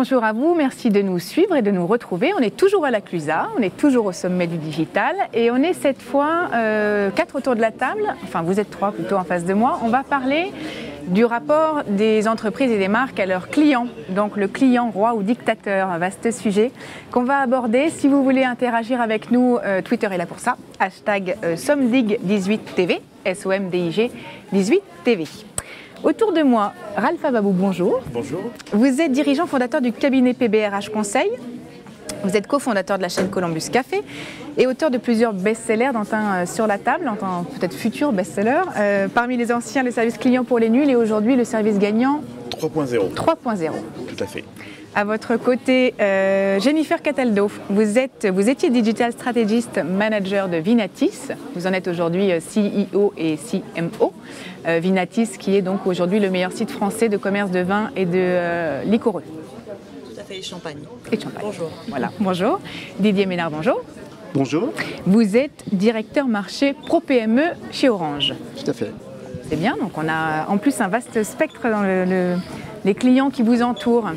Bonjour à vous, merci de nous suivre et de nous retrouver. On est toujours à la Clusa, on est toujours au sommet du digital et on est cette fois 4 autour de la table, enfin vous êtes 3 plutôt en face de moi. On va parler du rapport des entreprises et des marques à leurs clients. Donc le client roi ou dictateur, un vaste sujet qu'on va aborder. Si vous voulez interagir avec nous, Twitter est là pour ça. Hashtag Somdig18TV, SOMDIG 18TV. Autour de moi, Ralph Ababou, bonjour. Bonjour. Vous êtes dirigeant fondateur du cabinet PBRH Conseil. Vous êtes cofondateur de la chaîne Columbus Café et auteur de plusieurs best-sellers, dont un sur la table, dont un peut-être futur best-seller. Parmi les anciens, le service client pour les nuls et aujourd'hui le service gagnant 3.0. 3.0. Tout à fait. À votre côté, Jennifer Cataldo, vous étiez Digital Strategist Manager de Vinatis. Vous en êtes aujourd'hui CEO et CMO. Vinatis qui est donc aujourd'hui le meilleur site français de commerce de vin et de liquoreux. Tout à fait, et champagne. Et champagne. Bonjour. Voilà, bonjour. Didier Ménard, bonjour. Bonjour. Vous êtes directeur marché Pro PME chez Orange. Tout à fait. C'est bien, donc on a en plus un vaste spectre dans les clients qui vous entourent.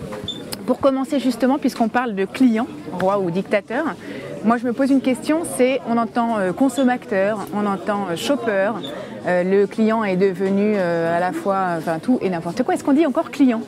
Pour commencer justement, puisqu'on parle de client, roi ou dictateur, moi je me pose une question, c'est on entend consommateur, on entend shopper, le client est devenu à la fois tout et n'importe quoi. Est-ce qu'on dit encore client?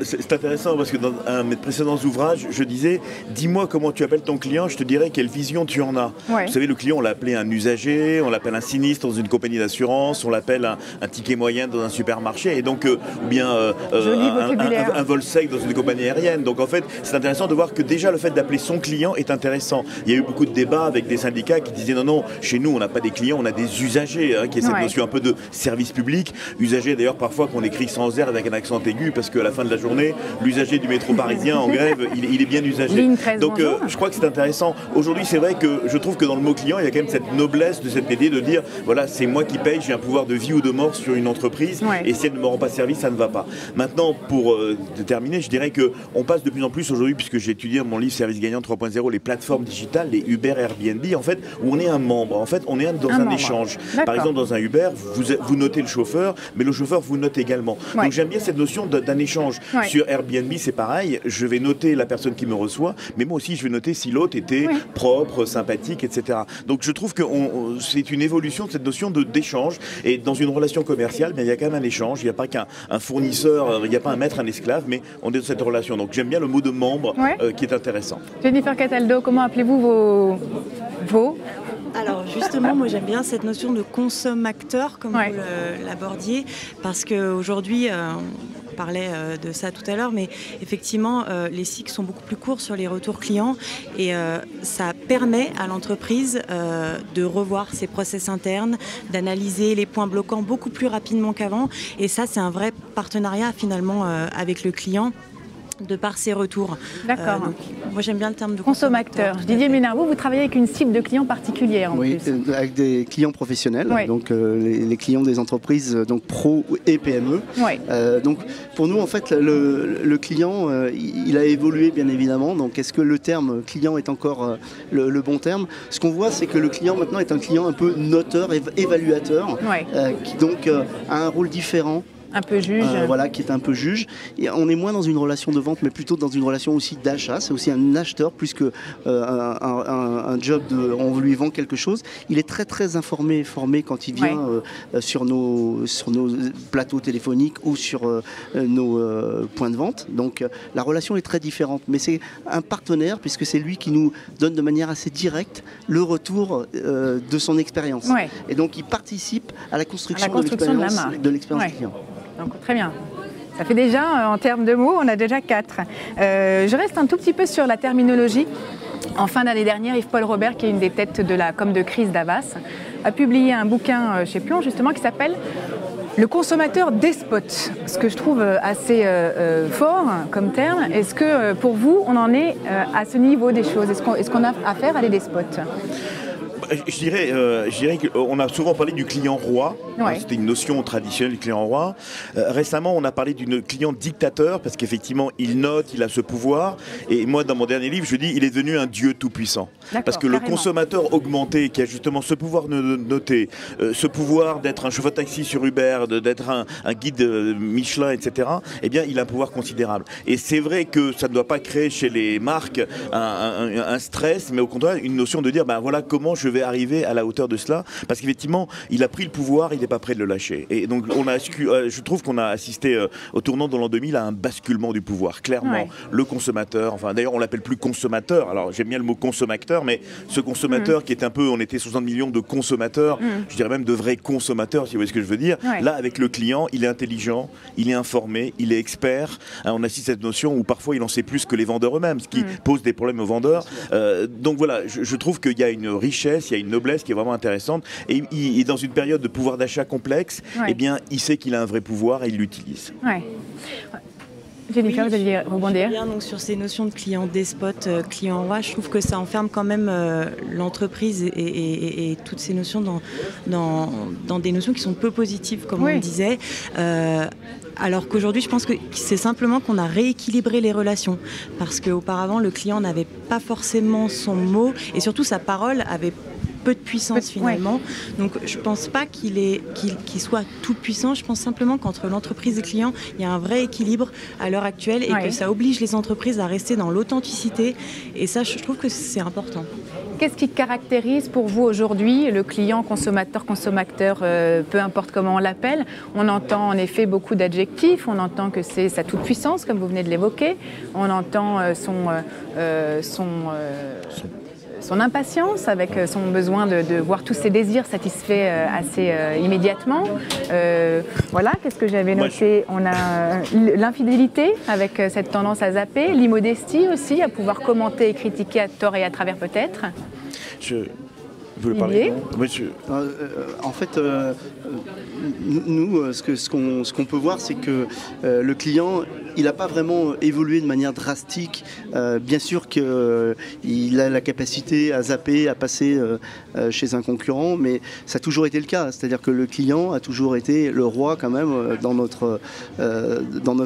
C'est intéressant parce que dans un de mes précédents ouvrages, je disais « Dis-moi comment tu appelles ton client, je te dirai quelle vision tu en as. Ouais. » Vous savez, le client, on l'appelait un usager, on l'appelle un sinistre dans une compagnie d'assurance, on l'appelle un ticket moyen dans un supermarché, et donc, ou bien un vol sec dans une compagnie aérienne. Donc en fait, c'est intéressant de voir que déjà le fait d'appeler son client est intéressant. Il y a eu beaucoup de débats avec des syndicats qui disaient « Non, non, chez nous, on n'a pas des clients, on a des usagers, qui est cette notion un peu de service public. » Usagers d'ailleurs parfois qu'on écrit sans R avec un accent aigu, parce qu'à la fin de la journée, l'usager du métro parisien en grève, il est bien usagé. 13, donc je crois que c'est intéressant. Aujourd'hui, c'est vrai que je trouve que dans le mot client, il y a quand même cette noblesse de cette idée de dire voilà, c'est moi qui paye, j'ai un pouvoir de vie ou de mort sur une entreprise, et si elle ne me rend pas service, ça ne va pas. Maintenant, pour terminer, je dirais qu'on passe de plus en plus aujourd'hui, puisque j'ai étudié mon livre Service Gagnant 3.0, les plateformes digitales, les Uber, Airbnb, en fait, où on est un membre. En fait, on est dans un échange. Par exemple, dans un Uber, vous notez le chauffeur, mais le chauffeur vous note également. Donc j'aime bien cette notion d'un échange. Sur Airbnb, c'est pareil, je vais noter la personne qui me reçoit, mais moi aussi je vais noter si l'autre était propre, sympathique, etc. Donc je trouve que c'est une évolution de cette notion d'échange, et dans une relation commerciale, il y a quand même un échange, il n'y a pas qu'un fournisseur, il n'y a pas un maître, un esclave, mais on est dans cette relation. Donc j'aime bien le mot de membre qui est intéressant. Jennifer Cataldo, comment appelez-vous vos Alors justement, moi j'aime bien cette notion de consommateur, comme vous l'abordiez, parce qu'aujourd'hui, on parlait de ça tout à l'heure, mais effectivement, les cycles sont beaucoup plus courts sur les retours clients, et ça permet à l'entreprise de revoir ses process internes, d'analyser les points bloquants beaucoup plus rapidement qu'avant, et ça c'est un vrai partenariat finalement avec le client, de par ses retours. D'accord. Moi j'aime bien le terme de consommateur. Didier Ménard, vous travaillez avec une cible de clients particulière en plus. Oui, avec des clients professionnels, donc les clients des entreprises, donc pro et PME. Donc pour nous en fait le client il a évolué bien évidemment. Donc est-ce que le terme client est encore le bon terme? Ce qu'on voit, c'est que le client maintenant est un client un peu noteur, évaluateur, qui donc a un rôle différent. Un peu juge. Voilà, qui est un peu juge. Et on est moins dans une relation de vente, mais plutôt dans une relation aussi d'achat. C'est aussi un acheteur, plus que un job on lui vend quelque chose. Il est très très informé et formé quand il vient sur nos plateaux téléphoniques ou sur nos points de vente. Donc la relation est très différente. Mais c'est un partenaire, puisque c'est lui qui nous donne de manière assez directe le retour de son expérience. Et donc il participe à la construction de l'expérience client. Donc, très bien. Ça fait déjà, en termes de mots, on a déjà 4. Je reste un tout petit peu sur la terminologie. En fin d'année dernière, Yves-Paul Robert, qui est une des têtes de la com de crise d'Avas, a publié un bouquin chez Pion, justement, qui s'appelle le consommateur despote, ce que je trouve assez fort comme terme. Est-ce que pour vous, on en est à ce niveau des choses? Est-ce qu'on a affaire à des despotes? Je dirais qu'on a souvent parlé du client roi. Ouais. C'était une notion traditionnelle du client roi. Récemment, on a parlé d'une client dictateur parce qu'effectivement, il note, il a ce pouvoir. Et moi, dans mon dernier livre, je dis il est devenu un dieu tout-puissant. Parce que le consommateur augmenté, qui a justement ce pouvoir de noter, ce pouvoir d'être un chauffeur de taxi sur Uber, d'être un guide Michelin, etc., eh bien, il a un pouvoir considérable. Et c'est vrai que ça ne doit pas créer chez les marques un stress, mais au contraire, une notion de dire, ben voilà comment je vais arriver à la hauteur de cela. Parce qu'effectivement, il a pris le pouvoir, il n'est pas prêt de le lâcher. Et donc, je trouve qu'on a assisté au tournant de l'an 2000 à un basculement du pouvoir. Clairement, le consommateur, enfin d'ailleurs, on l'appelle plus consommateur. Alors, j'aime bien le mot consommateur, mais ce consommateur qui est un peu, on était 60 millions de consommateurs, je dirais même de vrais consommateurs, si vous voyez ce que je veux dire. Là, avec le client, il est intelligent, il est informé, il est expert. On assiste à cette notion où parfois il en sait plus que les vendeurs eux-mêmes, ce qui pose des problèmes aux vendeurs. Donc voilà, je trouve qu'il y a une richesse, il y a une noblesse qui est vraiment intéressante. Et il est dans une période de pouvoir d'achat complexe, eh bien, il sait qu'il a un vrai pouvoir et il l'utilise. Jennifer, vous alliez rebondir. Bien, donc sur ces notions de client despote, client roi, je trouve que ça enferme quand même l'entreprise et toutes ces notions dans des notions qui sont peu positives, comme on le disait. Alors qu'aujourd'hui, je pense que c'est simplement qu'on a rééquilibré les relations. Parce qu'auparavant, le client n'avait pas forcément son mot et surtout sa parole avait peu de puissance finalement. Donc je ne pense pas qu'il soit tout puissant. Je pense simplement qu'entre l'entreprise et le client, il y a un vrai équilibre à l'heure actuelle et que ça oblige les entreprises à rester dans l'authenticité. Et ça, je trouve que c'est important. Qu'est-ce qui caractérise pour vous aujourd'hui le client, consommateur, peu importe comment on l'appelle? On entend en effet beaucoup d'adjectifs, on entend que c'est sa toute-puissance, comme vous venez de l'évoquer, on entend son impatience, avec son besoin de voir tous ses désirs satisfaits assez immédiatement. Voilà, qu'est-ce que j'avais noté? On a l'infidélité, avec cette tendance à zapper, l'immodestie aussi, à pouvoir commenter et critiquer à tort et à travers peut-être. Vous voulez parler? En fait, nous, ce qu'on peut voir, c'est que le client, il n'a pas vraiment évolué de manière drastique. Bien sûr qu'il a la capacité à zapper, à passer chez un concurrent, mais ça a toujours été le cas. C'est-à-dire que le client a toujours été le roi quand même dans notre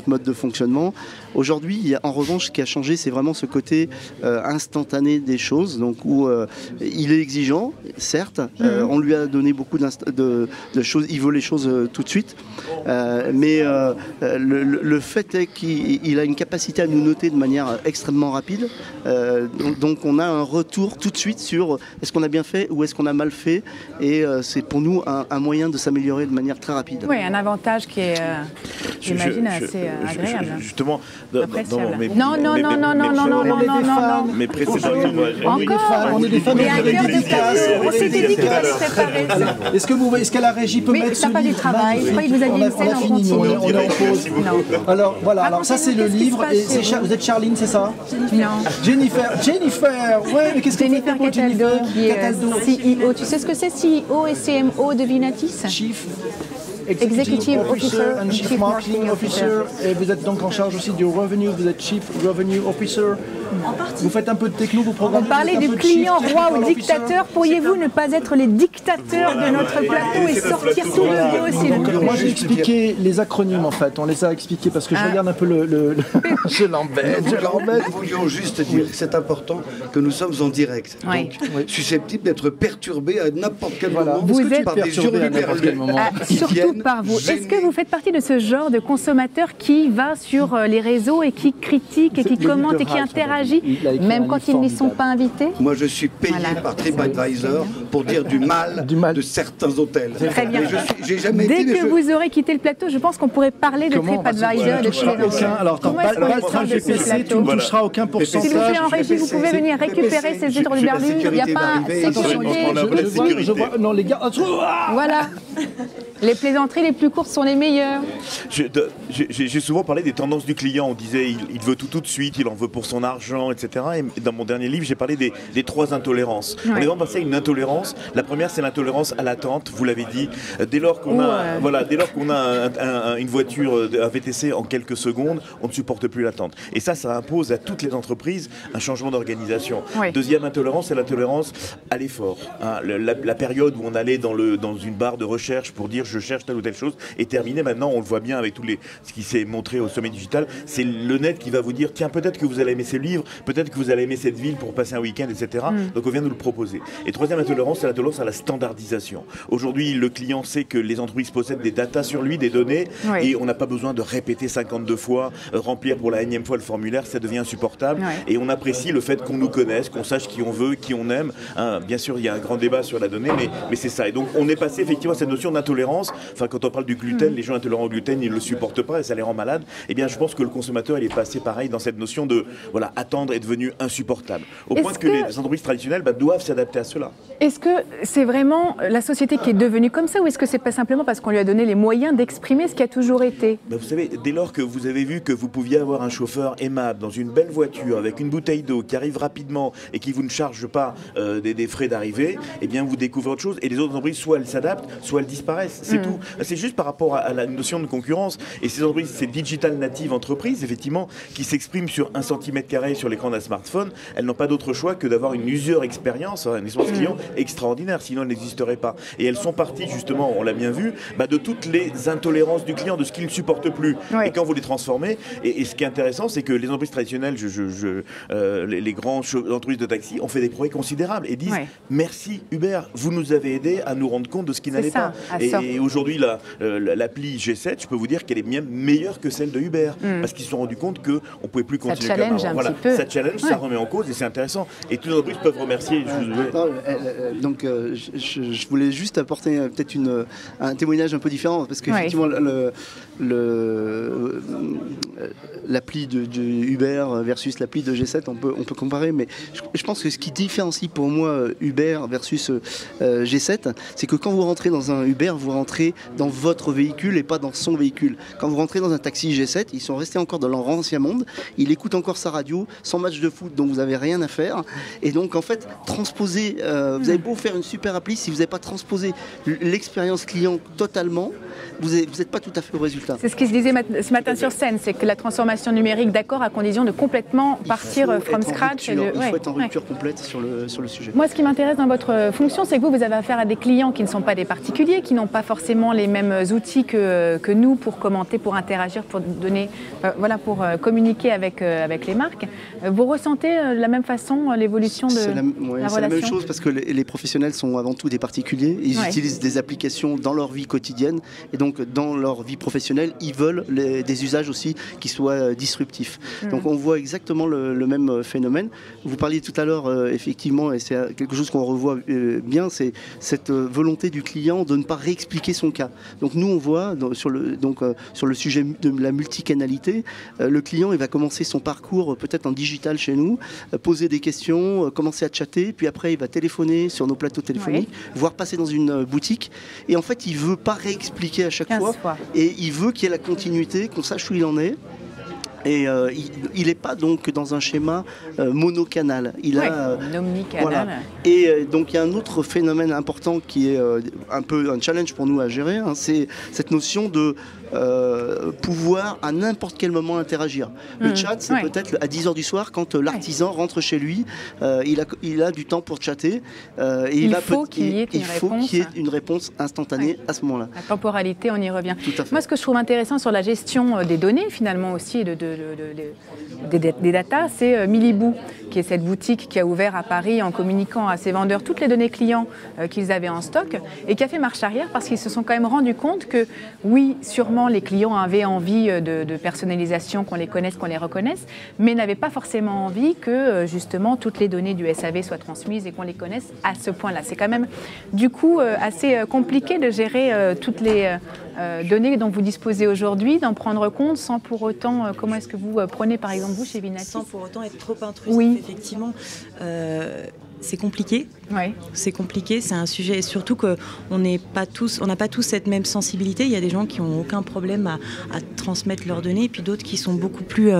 mode de fonctionnement. Aujourd'hui, en revanche, ce qui a changé, c'est vraiment ce côté instantané des choses, donc où il est exigeant, certes, on lui a donné beaucoup de choses, il veut les choses tout de suite, mais le fait est qu'il a une capacité à nous noter de manière extrêmement rapide, donc on a un retour tout de suite sur est-ce qu'on a bien fait ou est-ce qu'on a mal fait, et c'est pour nous un moyen de s'améliorer de manière très rapide. Oui, un avantage qui est, j'imagine, assez agréable. Justement, appréciable. Mais précédemment, on est des femmes on s'était dit qu'il fallait se préparer. Est-ce que la régie peut mettre ça pas du travail. Je crois qu'il vous a dit une scène en continu. On est en pause. Alors voilà, alors ça c'est le livre. Et vous êtes Charline, c'est ça? Non. Jennifer, ouais, mais qu'est-ce que vous faites pour Cataldo, qui est CEO. Tu sais ce que c'est, CEO et CMO de Vinatis? Chief Executive Officer and Chief Marketing Officer. Et vous êtes donc en charge aussi du revenue, vous êtes Chief Revenue Officer. Vous faites un peu de techno, vous programmez. On parlait du client roi ou dictateur. Pourriez-vous ne pas être les dictateurs de notre plateau et sortir tout le dos, s'il vous plaît? Moi j'ai expliqué les acronymes en fait, on les a expliqués parce que je regarde un peu le... Je l'embête. Nous voulions juste dire, c'est important que nous sommes en direct, donc susceptibles d'être perturbés à n'importe quel moment. Vous êtes par des surperturbés surtout par vous. Est-ce que vous faites partie de ce genre de consommateur qui va sur les réseaux et qui critique et qui commente et qui interagit, même quand ils n'y sont pas invités? Moi, je suis payé par TripAdvisor pour dire du mal de certains hôtels. Très bien. J'ai jamais Dès que vous aurez quitté le plateau, je pense qu'on pourrait parler de TripAdvisor, de chez les enfants. Alors, pas de GPC, tu ne toucheras aucun pourcentage. S'il vous plaît, en régie, vous pouvez venir récupérer ces hydrobarbus. Il n'y a pas sécurité. Je vois, non les gars, voilà. Les plaisants d'entrée les plus courtes sont les meilleures. J'ai souvent parlé des tendances du client. On disait il veut tout de suite, il en veut pour son argent, etc. Et dans mon dernier livre, j'ai parlé des 3 intolérances. On est vraiment passé à une intolérance. La première, c'est l'intolérance à l'attente, vous l'avez dit. Dès lors qu'on a une voiture, un VTC en quelques secondes, on ne supporte plus l'attente. Et ça impose à toutes les entreprises un changement d'organisation. Deuxième intolérance, c'est l'intolérance à l'effort. Hein. La période où on allait dans une barre de recherche pour dire je cherche telle ou telle chose est terminée. Maintenant, on le voit bien avec ce qui s'est montré au sommet digital. C'est le net qui va vous dire tiens, peut-être que vous allez aimer ce livre, peut-être que vous allez aimer cette ville pour passer un week-end, etc. Donc on vient nous le proposer. Et troisième intolérance, c'est l'intolérance à la standardisation. Aujourd'hui, le client sait que les entreprises possèdent des datas sur lui, des données, et on n'a pas besoin de répéter 52 fois, remplir pour la énième fois le formulaire, ça devient insupportable. Et on apprécie le fait qu'on nous connaisse, qu'on sache qui on veut, qui on aime. Hein, bien sûr, il y a un grand débat sur la donnée, mais c'est ça. Et donc on est passé effectivement à cette notion d'intolérance. Enfin, quand on parle du gluten, les gens intolérants au gluten, ils ne le supportent pas et ça les rend malades. Eh bien, je pense que le consommateur, il est passé pareil dans cette notion de attendre est devenu insupportable. Au point que les entreprises traditionnelles doivent s'adapter à cela. Est-ce que c'est vraiment la société qui est devenue comme ça, ou est-ce que c'est pas simplement parce qu'on lui a donné les moyens d'exprimer ce qui a toujours été? Vous savez, dès lors que vous avez vu que vous pouviez avoir un chauffeur aimable dans une belle voiture avec une bouteille d'eau qui arrive rapidement et qui vous ne charge pas des frais d'arrivée, eh bien vous découvrez autre chose. Et les autres entreprises, soit elles s'adaptent, soit elles disparaissent. C'est tout. C'est juste par rapport à la notion de concurrence. Et ces entreprises, ces digital native entreprises, effectivement, qui s'expriment sur 1 cm² sur l'écran d'un smartphone, elles n'ont pas d'autre choix que d'avoir une user expérience, une expérience client extraordinaire, sinon elles n'existeraient pas. Et elles sont parties, justement, on l'a bien vu, de toutes les intolérances du client, de ce qu'il ne supporte plus. Et quand vous les transformez, et ce qui est intéressant, c'est que les entreprises traditionnelles, les grandes entreprises de taxi, ont fait des progrès considérables et disent merci Uber, vous nous avez aidés à nous rendre compte de ce qui n'allait pas. Et aujourd'hui, l'appli G7, je peux vous dire qu'elle est bien meilleure que celle de Uber, parce qu'ils se sont rendus compte qu'on ne pouvait plus continuer comme avant. Ça challenge, ça remet en cause et c'est intéressant. Et toutes les entreprises peuvent remercier. Donc, je voulais juste apporter peut-être un témoignage un peu différent, parce qu'effectivement, l'appli de Uber versus l'appli de G7, on peut comparer, mais je pense que ce qui différencie pour moi Uber versus G7, c'est que quand vous rentrez dans un Uber, vous rentrez dans votre véhicule et pas dans son véhicule. Quand vous rentrez dans un taxi G7, ils sont restés encore dans leur ancien monde, ils écoutent encore sa radio, son match de foot dont vous n'avez rien à faire, et donc en fait, transposer, vous avez beau faire une super appli, si vous n'avez pas transposé l'expérience client totalement, vous n'êtes pas tout à fait au résultat. C'est ce qui se disait ce matin sur scène, c'est que la transformation numérique, d'accord, à condition de complètement partir from scratch. Il faut être en rupture complète sur le sujet. Moi, ce qui m'intéresse dans votre fonction, c'est que vous avez affaire à des clients qui ne sont pas des particuliers, qui n'ont pas forcément les mêmes outils que nous pour commenter, pour interagir, pour donner, pour communiquer avec les marques. Vous ressentez de la même façon l'évolution de la relation? C'est la même chose, parce que les professionnels sont avant tout des particuliers. Ils utilisent des applications dans leur vie quotidienne, et donc dans leur vie professionnelle, ils veulent des usages aussi qui soient disruptifs. Donc on voit exactement le même phénomène. Vous parliez tout à l'heure, effectivement, et c'est quelque chose qu'on revoit bien, c'est cette volonté du client de ne pas réexpliquer son cas. Donc nous, on voit sur le sujet de la multicanalité, le client, il va commencer son parcours peut-être en digital chez nous, poser des questions, commencer à chatter, puis après il va téléphoner sur nos plateaux téléphoniques, voire passer dans une boutique, et en fait il veut pas réexpliquer à chaque fois, et il veut qu'il y ait la continuité, qu'on sache où il en est. Et il n'est pas donc dans un schéma monocanal. Il a omnicanal. Et donc il y a un autre phénomène important qui est un peu un challenge pour nous à gérer, c'est cette notion de pouvoir à n'importe quel moment interagir. Le chat, c'est peut-être à 10h du soir quand l'artisan rentre chez lui, il a du temps pour chatter, et il faut qu'il y ait une réponse instantanée à ce moment-là. La temporalité, on y revient. Tout à fait. Moi, ce que je trouve intéressant sur la gestion des données, finalement aussi, et des datas, c'est Milibou, qui est cette boutique qui a ouvert à Paris en communiquant à ses vendeurs toutes les données clients qu'ils avaient en stock, et qui a fait marche arrière parce qu'ils se sont quand même rendus compte que, oui, sûrement les clients avaient envie de personnalisation, qu'on les connaisse, qu'on les reconnaisse, mais n'avaient pas forcément envie que justement toutes les données du SAV soient transmises et qu'on les connaisse à ce point-là. C'est quand même du coup assez compliqué de gérer toutes les données dont vous disposez aujourd'hui, d'en prendre compte sans pour autant, comment est-ce que vous prenez par exemple vous chez Vinatis? Sans pour autant être trop intrusif, effectivement. c'est compliqué. Oui. C'est compliqué, c'est un sujet, et surtout qu'on n'a pas tous cette même sensibilité. Il y a des gens qui n'ont aucun problème à transmettre leurs données, et puis d'autres qui sont beaucoup plus,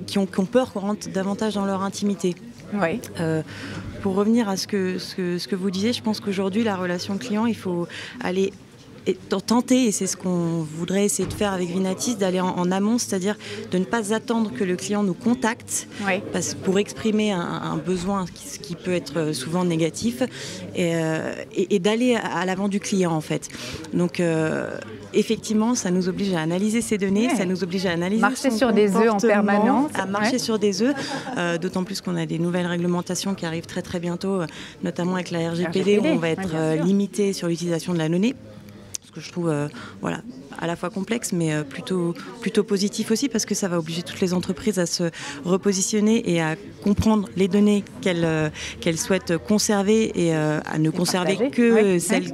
qui ont peur qu'on rentre davantage dans leur intimité. Oui. Pour revenir à ce que vous disiez, je pense qu'aujourd'hui, la relation client, il faut aller tenter, et c'est ce qu'on voudrait essayer de faire avec Vinatis, d'aller en amont, c'est-à-dire de ne pas attendre que le client nous contacte pour exprimer un besoin qui peut être souvent négatif, et d'aller à l'avant du client en fait. Donc effectivement, ça nous oblige à analyser ces données, ça nous oblige à analyser marcher sur des œufs en permanence, à marcher sur des œufs, d'autant plus qu'on a des nouvelles réglementations qui arrivent très très bientôt, notamment avec la RGPD, où on va être limité sur l'utilisation de la donnée. Que je trouve à la fois complexe mais plutôt positif aussi, parce que ça va obliger toutes les entreprises à se repositionner et à comprendre les données qu'elles souhaitent conserver, et à ne conserver que celles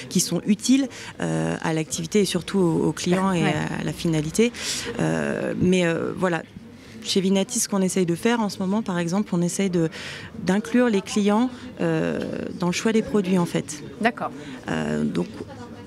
qui sont utiles à l'activité et surtout aux clients et à la finalité. Voilà. Chez Vinatis, ce qu'on essaye de faire en ce moment, par exemple, on essaye d'inclure les clients dans le choix des produits en fait. D'accord. Donc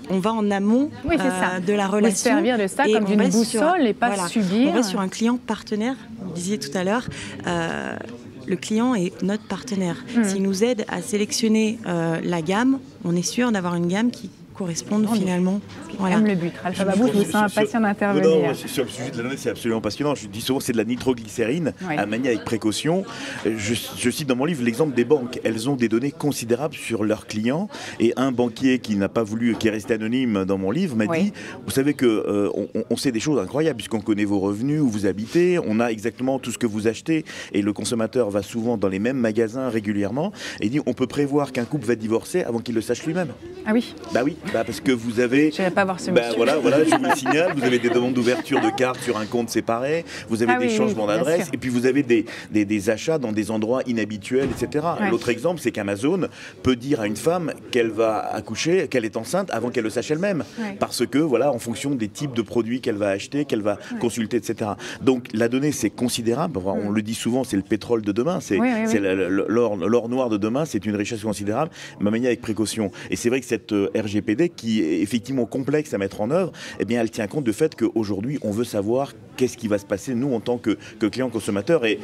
on va en amont de la relation. On va servir de ça comme d'une boussole et pas subir. On va sur un client partenaire, vous disiez tout à l'heure. Le client est notre partenaire. S'il nous aide à sélectionner la gamme, on est sûr d'avoir une gamme qui correspondent finalement. Voilà. Même le but. Alpha Babou, je me sens impatient d'intervenir. Non, sur le sujet de la donnée, c'est absolument passionnant. Je dis souvent c'est de la nitroglycérine à manier avec précaution. Je cite dans mon livre l'exemple des banques. Elles ont des données considérables sur leurs clients. Et un banquier qui n'a pas voulu, qui est resté anonyme dans mon livre, m'a dit, vous savez que on sait des choses incroyables puisqu'on connaît vos revenus, où vous habitez, on a exactement tout ce que vous achetez. Et le consommateur va souvent dans les mêmes magasins régulièrement. Et il dit, on peut prévoir qu'un couple va divorcer avant qu'il le sache lui-même. Ah oui. Bah oui. Parce que vous avez... Je ne vais pas voir ce monsieur. Voilà, je vous le signale, vous avez des demandes d'ouverture de carte sur un compte séparé, vous avez des changements d'adresse, et puis vous avez des achats dans des endroits inhabituels, etc. L'autre exemple, c'est qu'Amazon peut dire à une femme qu'elle va accoucher, qu'elle est enceinte, avant qu'elle le sache elle-même. Parce que, en fonction des types de produits qu'elle va acheter, qu'elle va consulter, etc. Donc la donnée, c'est considérable. On le dit souvent, c'est le pétrole de demain, c'est l'or noir de demain, c'est une richesse considérable, mais maniée avec précaution. Et c'est vrai que cette RGPD, qui est effectivement complexe à mettre en œuvre, eh bien, elle tient compte du fait qu'aujourd'hui, on veut savoir qu'est-ce qui va se passer, nous, en tant que clients consommateurs. Et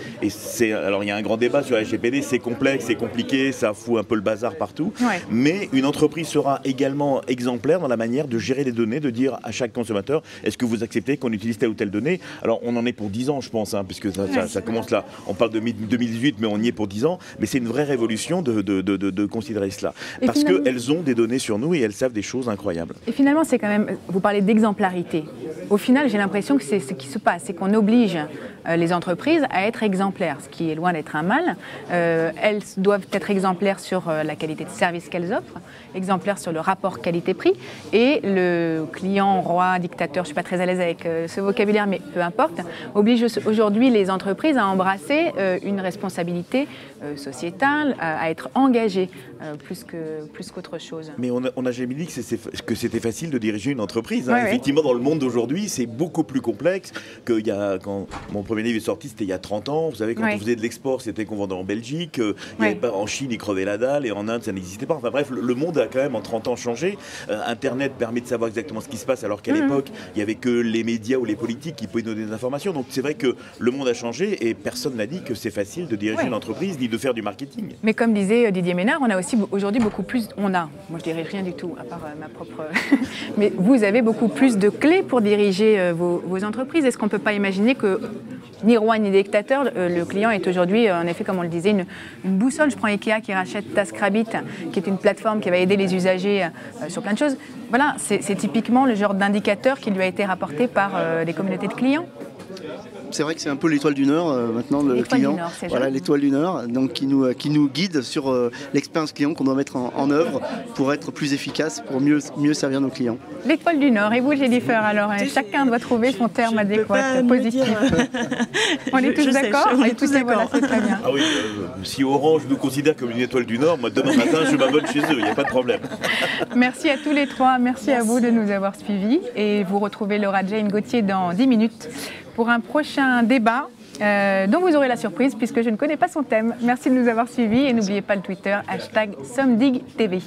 alors, il y a un grand débat sur la RGPD, c'est complexe, c'est compliqué, ça fout un peu le bazar partout. Mais une entreprise sera également exemplaire dans la manière de gérer les données, de dire à chaque consommateur, est-ce que vous acceptez qu'on utilise telle ou telle donnée? Alors, on en est pour 10 ans, je pense, puisque ça commence là. On parle de 2018, mais on y est pour 10 ans. Mais c'est une vraie révolution de considérer cela. Parce qu'elles ont des données sur nous et elles savent des choses incroyables. Et finalement, c'est quand même, vous parlez d'exemplarité. Au final, j'ai l'impression que c'est ce qui se passe, c'est qu'on oblige les entreprises à être exemplaires, ce qui est loin d'être un mal. Elles doivent être exemplaires sur la qualité de service qu'elles offrent, exemplaires sur le rapport qualité-prix, et le client, roi, dictateur, je ne suis pas très à l'aise avec ce vocabulaire, mais peu importe, oblige aujourd'hui les entreprises à embrasser une responsabilité sociétale, à être engagées plus qu'autre chose. Mais on n'a jamais dit que c'était facile de diriger une entreprise. Effectivement, dans le monde d'aujourd'hui, c'est beaucoup plus complexe qu'il y a, quand mon premier livre est sorti, c'était il y a 30 ans. Vous savez, quand on faisait de l'export, c'était qu'on vendait en Belgique. Il y avait pas, en Chine, ils crevaient la dalle, et en Inde, ça n'existait pas. Enfin bref, le monde a quand même en 30 ans changé. Internet permet de savoir exactement ce qui se passe, alors qu'à l'époque, il n'y avait que les médias ou les politiques qui pouvaient donner des informations. Donc c'est vrai que le monde a changé et personne n'a dit que c'est facile de diriger une entreprise ni de faire du marketing. Mais comme disait Didier Ménard, on a aussi aujourd'hui beaucoup plus... Moi je dirais rien du tout, à part ma propre... Mais vous avez beaucoup plus de clés pour diriger vos entreprises. Est-ce qu'on ne peut pas imaginer que ni roi ni dictateur, le client est aujourd'hui, en effet, comme on le disait, une boussole. Je prends Ikea qui rachète TaskRabbit, qui est une plateforme qui va aider les usagers sur plein de choses. Voilà, c'est typiquement le genre d'indicateur qui lui a été rapporté par les communautés de clients. C'est vrai que c'est un peu l'étoile du Nord maintenant, le client. Voilà, l'étoile du Nord, donc qui nous guide sur l'expérience client qu'on doit mettre en œuvre pour être plus efficace, pour mieux servir nos clients. L'étoile du Nord. Et vous, Jennifer, alors chacun doit trouver son terme adéquat, positif. On est tous d'accord. On est tous d'accord. C'est très bien. Ah oui, si Orange nous considère comme une étoile du Nord, moi demain matin je m'abonne chez eux, il n'y a pas de problème. Merci à tous les trois. Merci à vous de nous avoir suivis. Et vous retrouvez Laura Jane Gauthier dans 10 minutes pour un prochain débat dont vous aurez la surprise puisque je ne connais pas son thème. Merci de nous avoir suivis et n'oubliez pas le Twitter #SomdigTV.